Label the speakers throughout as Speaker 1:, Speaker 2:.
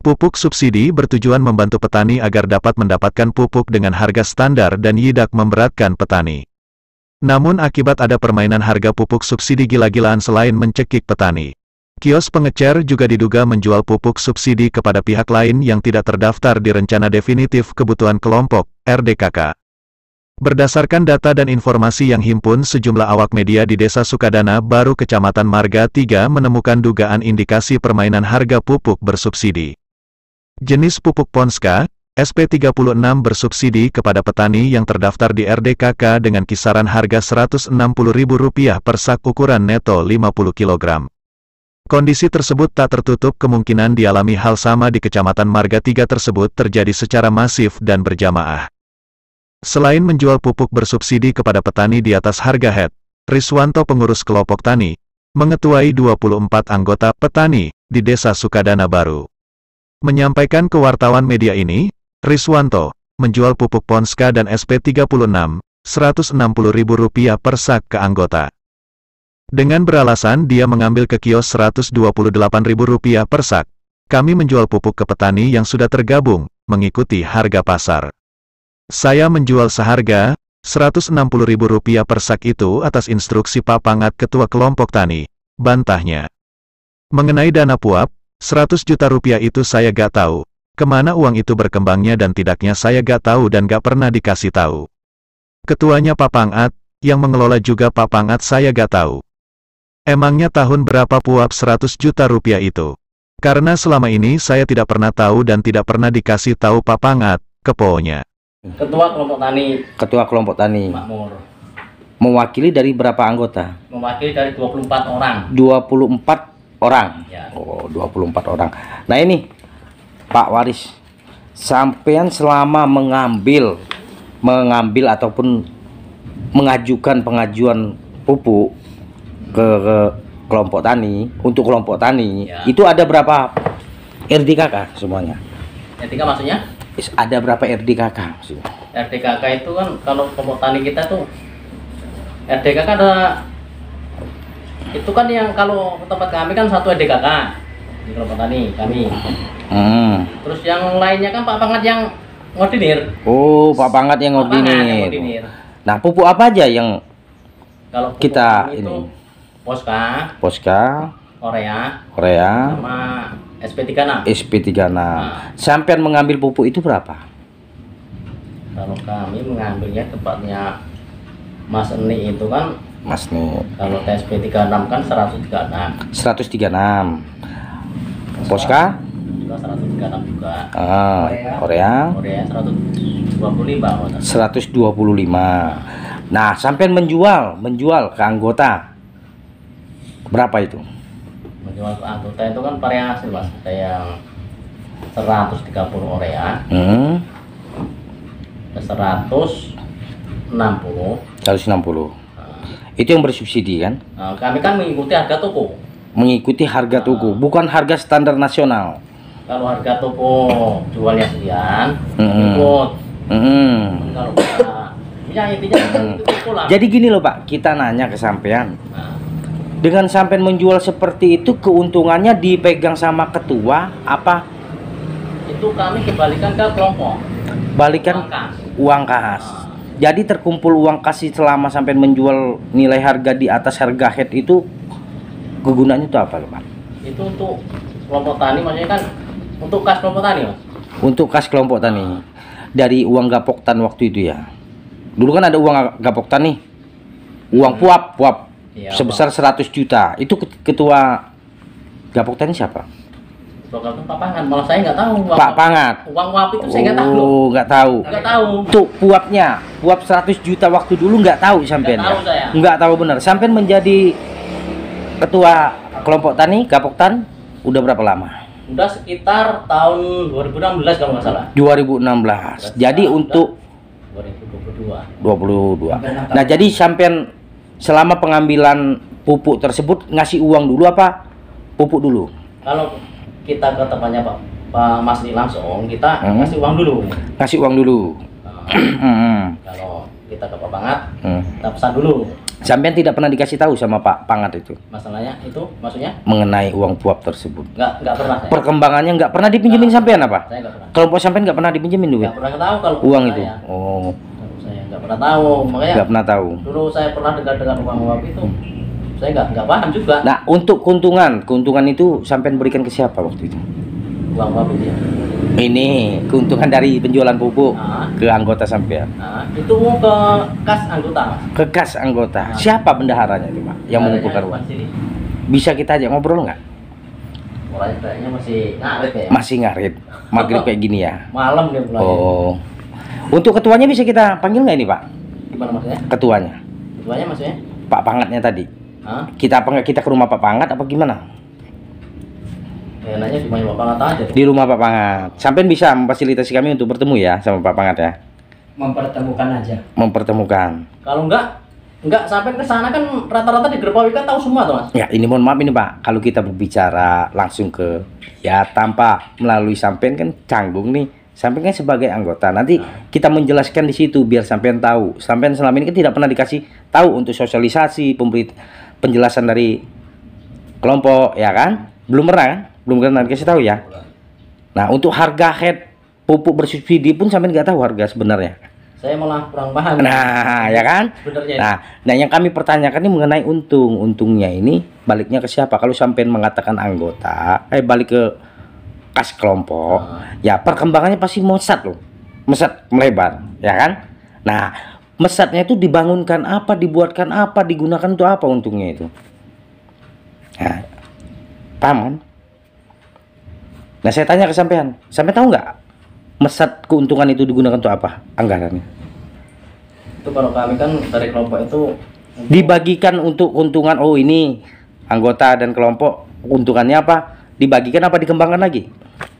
Speaker 1: Pupuk subsidi bertujuan membantu petani agar dapat mendapatkan pupuk dengan harga standar dan tidak memberatkan petani. Namun akibat ada permainan harga pupuk subsidi gila-gilaan selain mencekik petani, kios pengecer juga diduga menjual pupuk subsidi kepada pihak lain yang tidak terdaftar di Rencana Definitif Kebutuhan Kelompok, RDKK. Berdasarkan data dan informasi yang himpun sejumlah awak media di Desa Sukadana Baru Kecamatan Marga 3 menemukan dugaan indikasi permainan harga pupuk bersubsidi. Jenis pupuk Ponska, SP36 bersubsidi kepada petani yang terdaftar di RDKK dengan kisaran harga Rp160.000 per sak ukuran neto 50 kg. Kondisi tersebut tak tertutup kemungkinan dialami hal sama di Kecamatan Marga 3 tersebut terjadi secara masif dan berjamaah. Selain menjual pupuk bersubsidi kepada petani di atas harga head, Riswanto pengurus kelompok tani, mengetuai 24 anggota petani di Desa Sukadana Baru. Menyampaikan ke wartawan media ini, Riswanto menjual pupuk Ponska dan SP36, Rp160.000 per sak ke anggota. Dengan beralasan dia mengambil ke kios Rp128.000 per sak, kami menjual pupuk ke petani yang sudah tergabung, mengikuti harga pasar. Saya menjual seharga Rp160.000 per sak itu atas instruksi Pak Pangat Ketua Kelompok Tani, bantahnya. Mengenai dana puap, Rp100 juta itu saya gak tahu. Kemana uang itu berkembangnya dan tidaknya saya gak tahu dan gak pernah dikasih tahu. Ketuanya Pak Pangat, yang mengelola juga Pak Pangat saya gak tahu. Emangnya tahun berapa puap Rp100 juta itu? Karena selama ini saya tidak pernah tahu dan tidak pernah dikasih tahu Pak Pangat, keponya.
Speaker 2: Ketua Kelompok Tani.
Speaker 3: Ketua Kelompok Tani.
Speaker 2: Makmur.
Speaker 3: Mewakili dari berapa anggota?
Speaker 2: Mewakili dari 24 orang.
Speaker 3: 24 orang.
Speaker 2: Ya.
Speaker 3: Oh, 24 orang. Nah ini Pak Waris, sampean selama mengambil ataupun mengajukan pengajuan pupuk ke kelompok tani, untuk kelompok tani,
Speaker 2: ya,
Speaker 3: itu ada berapa RDKK semuanya?
Speaker 2: RDKK maksudnya?
Speaker 3: Ada berapa RDKK maksudnya?
Speaker 2: RDKK itu kan kalau kelompok tani kita tuh RDKK ada, itu kan yang kalau tempat kami kan satu RDKK di kelompok tani kami. Terus yang lainnya kan Pak Pangat yang ngordinir.
Speaker 3: Oh, Pak Pangat yang ngordinir. Nah, pupuk apa aja yang
Speaker 2: kalau
Speaker 3: kita
Speaker 2: itu
Speaker 3: ini?
Speaker 2: Poska, Korea, sama SP36.
Speaker 3: SP36. Nah, sampean mengambil pupuk itu berapa?
Speaker 2: Kalau kami mengambilnya tepatnya Mas Eni itu kan,
Speaker 3: Mas nih.
Speaker 2: kalau SP36 kan 136.
Speaker 3: 136. Poska?
Speaker 2: Juga 136 juga.
Speaker 3: Korea
Speaker 2: 125.
Speaker 3: 125. Nah, sampean menjual ke anggota berapa itu?
Speaker 2: Menjual ke anggota itu kan variasi Mas. Ada yang 130 Korea. 160.
Speaker 3: Itu yang bersubsidi kan?
Speaker 2: Nah, kami kan mengikuti harga toko.
Speaker 3: Mengikuti harga toko, bukan harga standar nasional.
Speaker 2: Kalau harga toko jualnya sekian, ikut. Kalau kita, ya intinya itu toko lah.
Speaker 3: Jadi gini loh Pak, kita nanya ke sampean.
Speaker 2: Nah,
Speaker 3: Dengan sampean menjual seperti itu, keuntungannya dipegang sama ketua apa?
Speaker 2: itu kami kembalikan ke kelompok.
Speaker 3: Balikan uang kas. Jadi terkumpul uang kas selama sampai menjual nilai harga di atas harga head itu, kegunaannya itu apa Pak?
Speaker 2: Itu untuk kelompok tani, maksudnya kan untuk kas kelompok tani Mas.
Speaker 3: Untuk kas kelompok tani. Dari uang gapoktan waktu itu ya. Dulu kan ada uang gapoktan nih. Uang puap
Speaker 2: Ya,
Speaker 3: sebesar 100 juta. Itu ketua gapoktan siapa?
Speaker 2: Program Pak Pangat, malah saya nggak tahu.
Speaker 3: Pak Pangat.
Speaker 2: Uang puap itu saya nggak tahu.
Speaker 3: Oh, nggak tahu.
Speaker 2: Nggak tahu.
Speaker 3: Untuk puapnya, puap 100 juta waktu dulu nggak tahu sampean.
Speaker 2: Nggak tahu saya.
Speaker 3: Nggak tahu benar. Sampean menjadi ketua kelompok tani, gapoktan udah berapa lama?
Speaker 2: Udah sekitar tahun 2016 kalau nggak salah.
Speaker 3: 2016. Jadi untuk
Speaker 2: 2022.
Speaker 3: Nah, jadi sampean selama pengambilan pupuk tersebut ngasih uang dulu apa pupuk dulu?
Speaker 2: Kalau kita ke tempatnya Pak Mas Ni langsung, kita ngasih uang dulu.
Speaker 3: Ngasih uang dulu.
Speaker 2: Kalau kita ke Pak Pangat, kita pesan dulu.
Speaker 3: Sampean tidak pernah dikasih tahu sama Pak Pangat itu
Speaker 2: Masalahnya itu maksudnya
Speaker 3: mengenai uang puap tersebut?
Speaker 2: nggak pernah saya.
Speaker 3: Perkembangannya nggak pernah dipinjemin sampean apa?
Speaker 2: Saya nggak pernah.
Speaker 3: Kelompok sampean nggak pernah dipinjemin duit?
Speaker 2: Nggak pernah tahu kalau
Speaker 3: Uang
Speaker 2: saya.
Speaker 3: itu? Oh,
Speaker 2: Saya nggak pernah tahu, makanya
Speaker 3: nggak pernah tahu.
Speaker 2: dulu saya pernah dengar uang itu, saya nggak paham juga.
Speaker 3: Nah, untuk keuntungan itu sampean berikan ke siapa waktu itu?
Speaker 2: Uang itu ya.
Speaker 3: Ini keuntungan dari penjualan pupuk
Speaker 2: Nah,
Speaker 3: ke anggota sampean.
Speaker 2: itu ke kas anggota, Mas.
Speaker 3: Ke kas anggota. Siapa bendaharanya itu, Pak? Yang mengumpulkan uang?
Speaker 2: Mas, ini.
Speaker 3: Bisa kita ajak ngobrol nggak?
Speaker 2: Mulai kayaknya masih ngarit ya.
Speaker 3: Masih ngarit. Maghrib kayak gini ya.
Speaker 2: Malam dia mulai.
Speaker 3: Oh. Untuk ketuanya bisa kita panggil nggak ini, Pak?
Speaker 2: Gimana maksudnya?
Speaker 3: Ketuanya.
Speaker 2: Ketuanya maksudnya?
Speaker 3: Pak Pangatnya tadi.
Speaker 2: Hah?
Speaker 3: Kita ke rumah Pak Pangat apa gimana?
Speaker 2: Kayaknya cuma Bapak Nata aja.
Speaker 3: Di rumah Pak Pangat. Sampean bisa memfasilitasi kami untuk bertemu ya sama Pak Pangat ya.
Speaker 4: Mempertemukan aja.
Speaker 3: Mempertemukan.
Speaker 2: Kalau enggak sampai ke sana kan rata-rata di Gerpawi kan tahu semua tuh, Mas.
Speaker 3: Ya, ini mohon maaf ini Pak, kalau kita berbicara langsung ke ya tanpa melalui sampean kan canggung nih. Sampean kan sebagai anggota. Nanti kita menjelaskan di situ biar sampean tahu. Sampean selama ini kan tidak pernah dikasih tahu untuk sosialisasi, penjelasan dari kelompok ya kan? Belum pernah kan? Belum pernah dikasih tahu ya. Nah, untuk harga head pupuk bersubsidi pun sampean nggak tahu harga sebenarnya.
Speaker 2: Saya malah kurang paham.
Speaker 3: Nah, ya kan?
Speaker 2: Sebenarnya.
Speaker 3: Nah, yang kami pertanyakan ini mengenai untungnya ini baliknya ke siapa? Kalau sampean mengatakan anggota, balik ke kas kelompok, ya perkembangannya pasti mesat loh, mesat melebar, ya kan? Nah, mesatnya itu dibangunkan apa, dibuatkan apa, digunakan untuk apa untungnya itu? Nah, paham kan? Nah, saya tanya ke sampean tahu nggak mesat keuntungan itu digunakan untuk apa anggarannya?
Speaker 2: Itu kalau kami kan dari kelompok itu
Speaker 3: Dibagikan untuk keuntungan, oh ini anggota dan kelompok keuntungannya apa? Dibagikan apa dikembangkan lagi?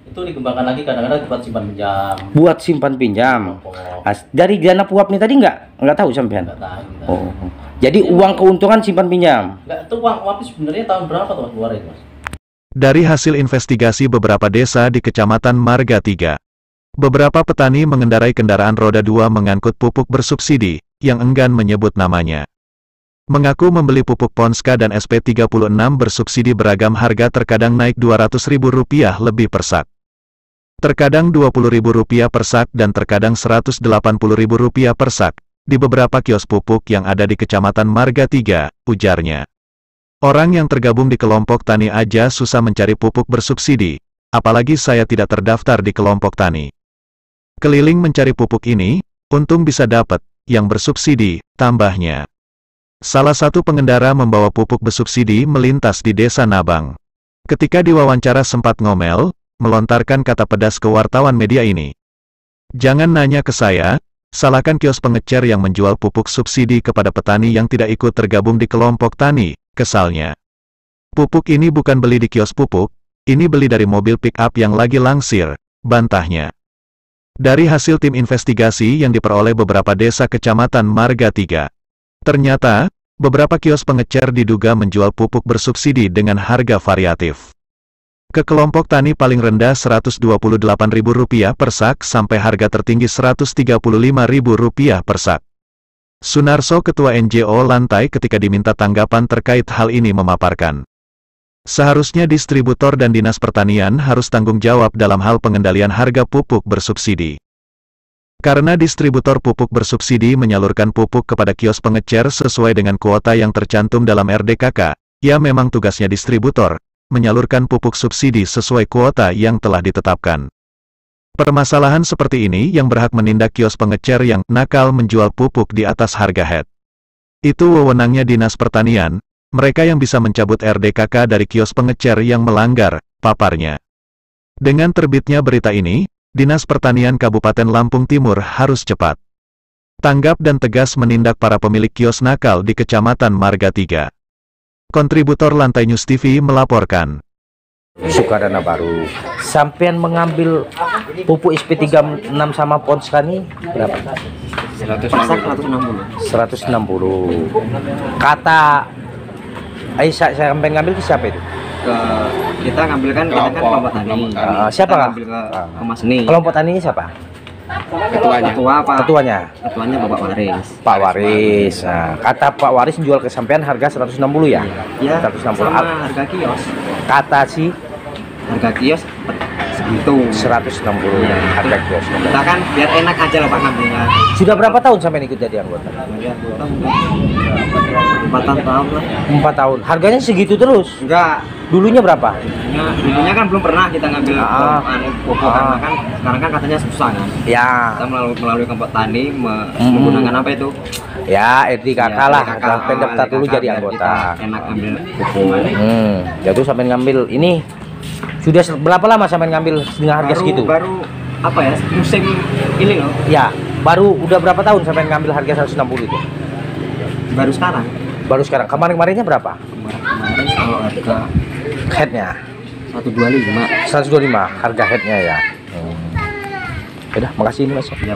Speaker 2: itu dikembangkan lagi kadang-kadang buat simpan pinjam.
Speaker 3: Buat simpan pinjam. Dari dana puap nih tadi nggak tahu sampean?
Speaker 2: Nggak tahu. Kita.
Speaker 3: Oh, jadi uang keuntungan simpan pinjam.
Speaker 2: Nggak, itu uang sebenarnya tahun berapa tuh Mas keluar itu, Mas?
Speaker 1: Dari hasil investigasi beberapa desa di Kecamatan Marga 3, beberapa petani mengendarai kendaraan roda 2 mengangkut pupuk bersubsidi, yang enggan menyebut namanya. Mengaku membeli pupuk Ponska dan SP36 bersubsidi beragam harga terkadang naik Rp200.000 lebih per sak. Terkadang Rp20.000 per sak dan terkadang Rp180.000 per sak, di beberapa kios pupuk yang ada di Kecamatan Marga 3, ujarnya. Orang yang tergabung di kelompok tani aja susah mencari pupuk bersubsidi, apalagi saya tidak terdaftar di kelompok tani. Keliling mencari pupuk ini, untung bisa dapat, yang bersubsidi, tambahnya. Salah satu pengendara membawa pupuk bersubsidi melintas di Desa Nabang. Ketika diwawancara sempat ngomel, melontarkan kata pedas ke wartawan media ini. Jangan nanya ke saya, salahkan kios pengecer yang menjual pupuk subsidi kepada petani yang tidak ikut tergabung di kelompok tani, kesalnya. Pupuk ini bukan beli di kios pupuk, ini beli dari mobil pick-up yang lagi langsir, bantahnya. Dari hasil tim investigasi yang diperoleh beberapa desa Kecamatan Marga 3, ternyata, beberapa kios pengecer diduga menjual pupuk bersubsidi dengan harga variatif. Ke kelompok tani paling rendah Rp128.000 per sak sampai harga tertinggi Rp135.000 per sak. Sunarso Ketua NGO Lantai ketika diminta tanggapan terkait hal ini memaparkan. Seharusnya distributor dan Dinas Pertanian harus tanggung jawab dalam hal pengendalian harga pupuk bersubsidi. Karena distributor pupuk bersubsidi menyalurkan pupuk kepada kios pengecer sesuai dengan kuota yang tercantum dalam RDKK, ya memang tugasnya distributor, menyalurkan pupuk subsidi sesuai kuota yang telah ditetapkan. Permasalahan seperti ini yang berhak menindak kios pengecer yang nakal menjual pupuk di atas harga head. Itu wewenangnya Dinas Pertanian, mereka yang bisa mencabut RDKK dari kios pengecer yang melanggar, paparnya. Dengan terbitnya berita ini, Dinas Pertanian Kabupaten Lampung Timur harus cepat tanggap dan tegas menindak para pemilik kios nakal di Kecamatan Marga 3. Kontributor Lantai News TV melaporkan.
Speaker 3: Sukadana baru. Sampean mengambil pupuk SP36 sama Ponska ini berapa? 160. Kata Aisyah saya sampean ngambil ke siapa itu?
Speaker 4: Kita ngambil kan kelompok tani.
Speaker 3: Siapa
Speaker 4: kita
Speaker 3: nggak?
Speaker 4: ngambil ke Mas Ni.
Speaker 3: Kelompok tani ini siapa?
Speaker 5: Ketuanya.
Speaker 3: Ketuanya.
Speaker 5: Ketuanya Bapak Waris.
Speaker 3: Pak Waris. Nah, kata Pak Waris jual ke sampean harga 160 ya?
Speaker 5: Ya,
Speaker 3: 160.
Speaker 5: sama harga kios.
Speaker 3: Kata si
Speaker 5: Harga kios segitu.
Speaker 3: 160
Speaker 5: Iya.
Speaker 3: harga kios.
Speaker 5: Kita kan biar enak aja loh Pak ngambilnya.
Speaker 3: Sudah berapa tahun sampean ikut jadi anggota?
Speaker 5: 4 tahun lah.
Speaker 3: 4 tahun. Harganya segitu terus.
Speaker 5: Enggak.
Speaker 3: Dulunya berapa?
Speaker 5: Dulunya kan belum pernah kita ngambil pupuk karena kan sekarang kan katanya susah kan.
Speaker 3: Ya.
Speaker 5: Kita melalui kelompok tani menggunakan apa itu?
Speaker 3: Ya, RDKK
Speaker 5: Ya,
Speaker 3: lah.
Speaker 5: RDKK,
Speaker 3: Sampai daftar dulu
Speaker 5: RDKK,
Speaker 3: jadi
Speaker 5: biar
Speaker 3: anggota.
Speaker 5: kita enak ambil pupuk.
Speaker 3: Jadi sampai ngambil ini sudah berapa lama sampai ngambil dengan harga segitu?
Speaker 5: Baru apa ya? Musim ini loh.
Speaker 3: Ya, baru udah berapa tahun sampai ngambil harga 160 itu?
Speaker 5: Baru sekarang.
Speaker 3: Baru sekarang. Kemarin-kemarinnya berapa?
Speaker 5: Kemarin kalau harga
Speaker 3: Headnya
Speaker 5: 125.
Speaker 3: 125 harga headnya ya. Udah, makasih ini Mas.
Speaker 5: Ya.